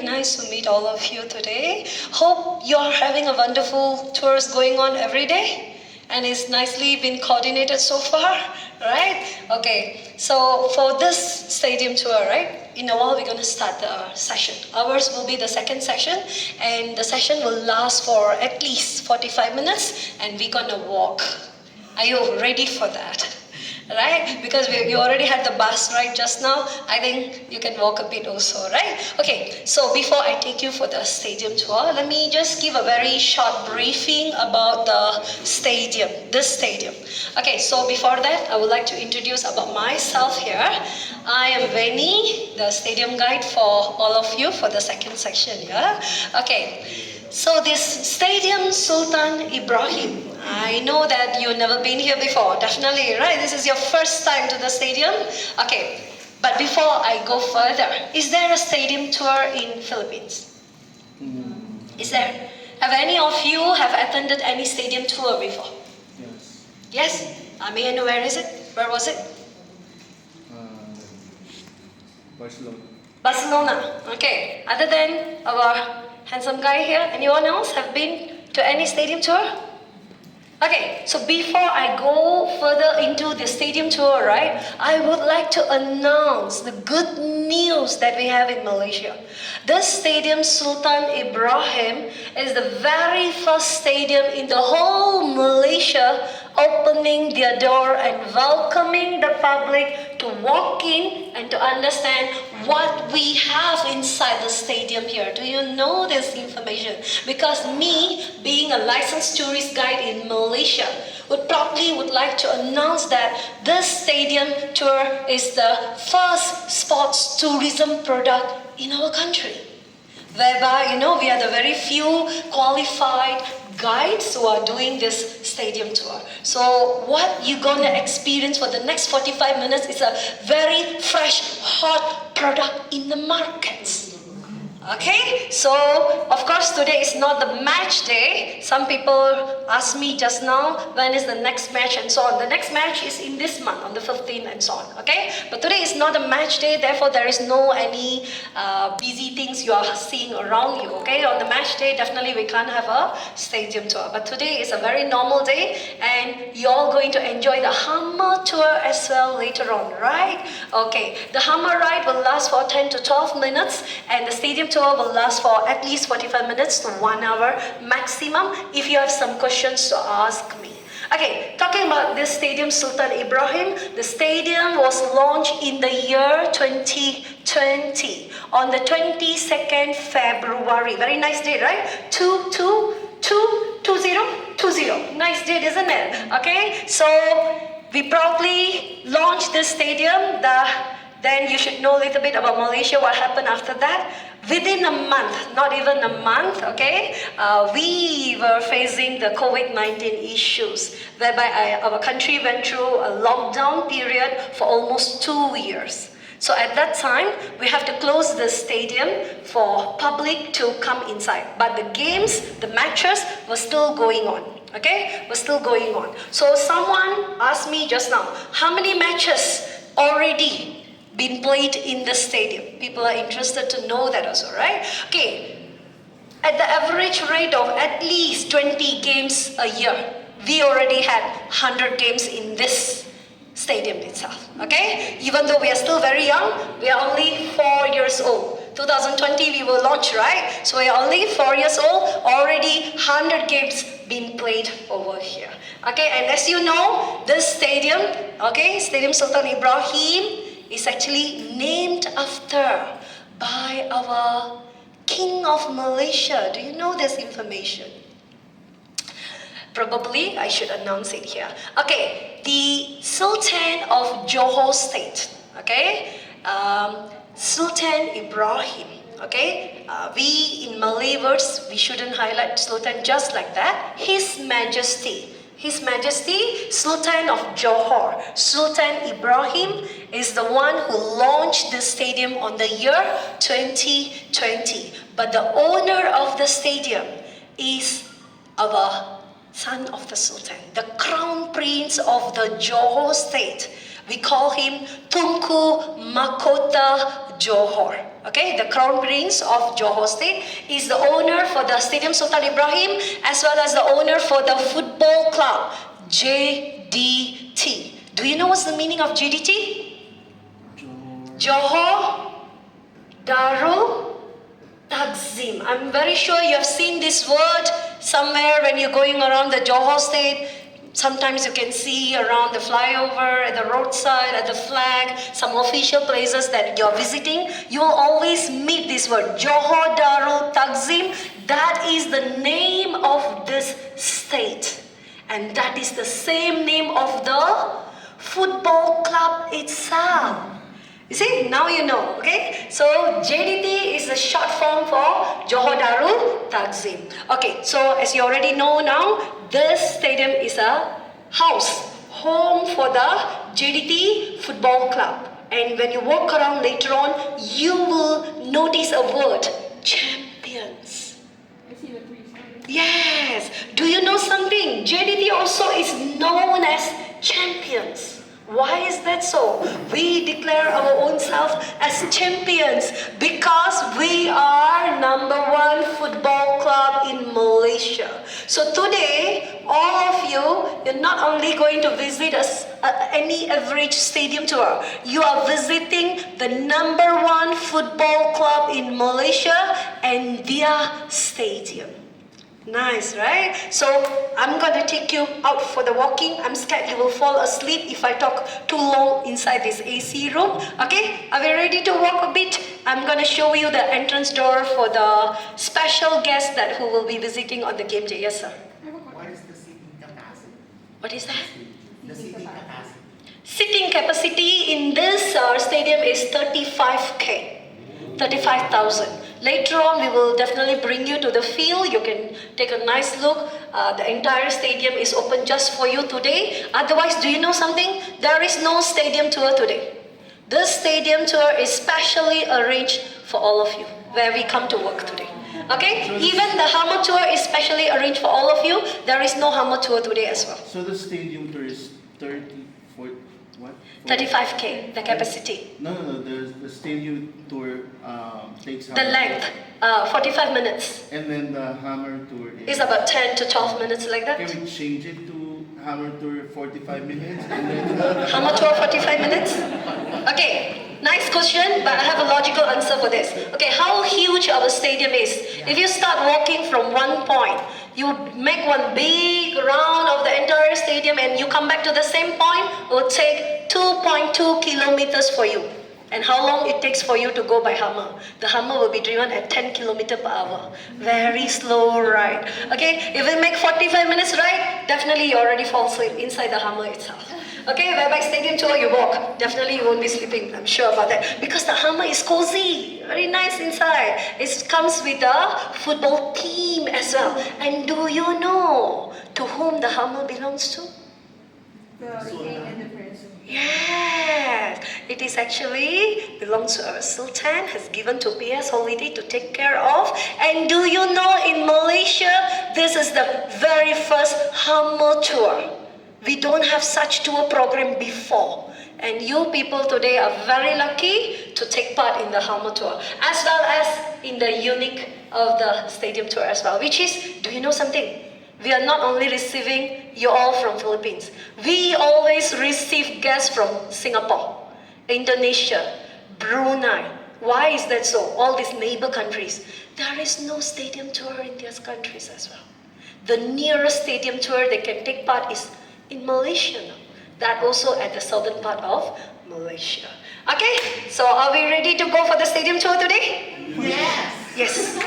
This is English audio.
very nice to meet all of you today. Hope you are having a wonderful tours going on every day, and it's nicely been coordinated so far, right? Okay, so for this stadium tour, right, in a while we're going to start the session. Ours will be the second session, and the session will last for at least 45 minutes, and we're going to walk. Are you ready for that? Right? Because you already had the bus ride just now, I think you can walk a bit also, right? Okay, so before I take you for the stadium tour, let me just give a very short briefing about the stadium, this stadium. Okay, so before that, I would like to introduce about myself here. I am Veni, the stadium guide for all of you for the second section, yeah? Okay, so this stadium, Sultan Ibrahim, I know that you've never been here before, definitely, right? This is your first time to the stadium. Okay, but before I go further, is there a stadium tour in Philippines? Is there? Have any of you have attended any stadium tour before? Yes. Yes? May I know where is it? Where was it? Barcelona. Barcelona. Okay. Other than our handsome guy here, anyone else have been to any stadium tour? Okay, so before I go further into the stadium tour, right, I would like to announce the good news that we have in Malaysia. This stadium, Sultan Ibrahim, is the very first stadium in the whole Malaysia opening their door and welcoming the public to walk in and to understand what we have inside the stadium here. Do you know this information? Because me, being a licensed tourist guide in Malaysia, would like to announce that this stadium tour is the first sports tourism product in our country. Whereby, we are the very few qualified guides who are doing this stadium tour. So what you're going to experience for the next 45 minutes is a very fresh, hot product in the markets. Okay, so of course today is not the match day. Some people asked me just now, when is the next match and so on. The next match is in this month, on the 15th and so on, okay? But today is not a match day, therefore there is no any busy things you are seeing around you, okay? On the match day, definitely we can't have a stadium tour. But today is a very normal day, and you're all going to enjoy the Hummer tour as well later on, right? Okay, the Hummer ride will last for 10 to 12 minutes, and the stadium tour will last for at least 45 minutes to 1 hour maximum if you have some questions to ask me. Okay, talking about this stadium, Sultan Ibrahim, the stadium was launched in the year 2020 on the 22nd February. Very nice date, right? 2020. Nice date, isn't it? Okay, so we proudly launched this stadium. Then you should know a little bit about Malaysia, what happened after that. Within a month, not even a month, okay, we were facing the COVID-19 issues, whereby our country went through a lockdown period for almost 2 years. So at that time, we have to close the stadium for public to come inside. But the games, the matches were still going on. Okay, were still going on. So someone asked me just now, how many matches already been played in the stadium? People are interested to know that also, right? Okay, at the average rate of at least 20 games a year, we already had 100 games in this stadium itself, okay? Even though we are still very young, we are only 4 years old. 2020 we will launch, right? So we are only 4 years old, already 100 games being played over here. Okay, and as you know, this stadium, okay, Stadium Sultan Ibrahim, is actually named after by our King of Malaysia. Do you know this information? Probably I should announce it here. Okay, the Sultan of Johor State, okay, Sultan Ibrahim, okay, we in Malay words, we shouldn't highlight Sultan just like that. His Majesty Sultan of Johor, Sultan Ibrahim, is the one who launched the stadium on the year 2020. But the owner of the stadium is our son of the Sultan, the Crown Prince of the Johor State. We call him Tunku Mahkota Johor. okay, the crown prince of Johor State, is the owner for the Stadium Sultan Ibrahim as well as the owner for the football club, JDT. Do you know what's the meaning of JDT? Johor Darul Takzim. I'm very sure you have seen this word somewhere when you're going around the Johor State. Sometimes you can see around the flyover, at the roadside, at the flag, some official places that you're visiting. You'll always meet this word, Johor Darul Takzim. That is the name of this state. And that is the same name of the football club itself. You see, now you know, okay? So JDT is a short form for Johor Darul Takzim. Okay, so as you already know now, this stadium is a house, home for the JDT football club. And when you walk around later on, you will notice a word, champions. I see the trees. Yes. Do you know something? JDT also is known as champions. Why is that so? We declare our own self as champions because we are #1 football club in Malaysia. So today, all of you're not only going to visit any average stadium tour, you are visiting the #1 football club in Malaysia and their stadium. Nice, right? So I'm gonna take you out for the walking. I'm scared you will fall asleep if I talk too long inside this AC room. Okay, are we ready to walk a bit? I'm gonna show you the entrance door for the special guests who will be visiting on the game day. Yes, sir. What is the seating capacity? What is that? The seating capacity. Sitting capacity in this stadium is 35,000. Later on, we will definitely bring you to the field. You can take a nice look. The entire stadium is open just for you today. Otherwise, do you know something? There is no stadium tour today. This stadium tour is specially arranged for all of you, where we come to work today. Okay? Even the Hammer tour is specially arranged for all of you. There is no Hammer tour today as well. So the stadium tour is 35K, the capacity. No. The stadium tour takes how The long? length, 45 minutes. And then the Hammer tour It's about 10 to 12 minutes like that. Can we change it to Hammer tour 45 minutes and then Hammer tour 45 minutes? Okay, nice question, but I have a logical answer for this. Okay, how huge our stadium is. If you start walking from one point, you make one big round of the entire stadium and you come back to the same point, it will take 2.2 kilometers for you. And how long it takes for you to go by Hummer? The Hummer will be driven at 10 kilometers per hour. Very slow ride. Okay, if we make 45 minutes ride, definitely you already fall asleep inside the Hummer itself. Okay, whereby stadium tour you walk, definitely you won't be sleeping, I'm sure about that. Because the Hummer is cozy, very nice inside. It comes with a football team as well. And do you know to whom the Hummer belongs to? The king and the prince. Yes, it is actually belongs to our Sultan, has given to PS Holiday to take care of. And do you know in Malaysia, this is the very first Hummer tour. We don't have such tour program before. And you people today are very lucky to take part in the Hummer tour, as well as in the unique of the stadium tour as well, which is, do you know something? We are not only receiving you all from Philippines. We always receive guests from Singapore, Indonesia, Brunei. Why is that so? All these neighbor countries. There is no stadium tour in these countries as well. The nearest stadium tour they can take part is in Malaysia now. That also at the southern part of Malaysia. Okay, so are we ready to go for the stadium tour today? Yes. Yes.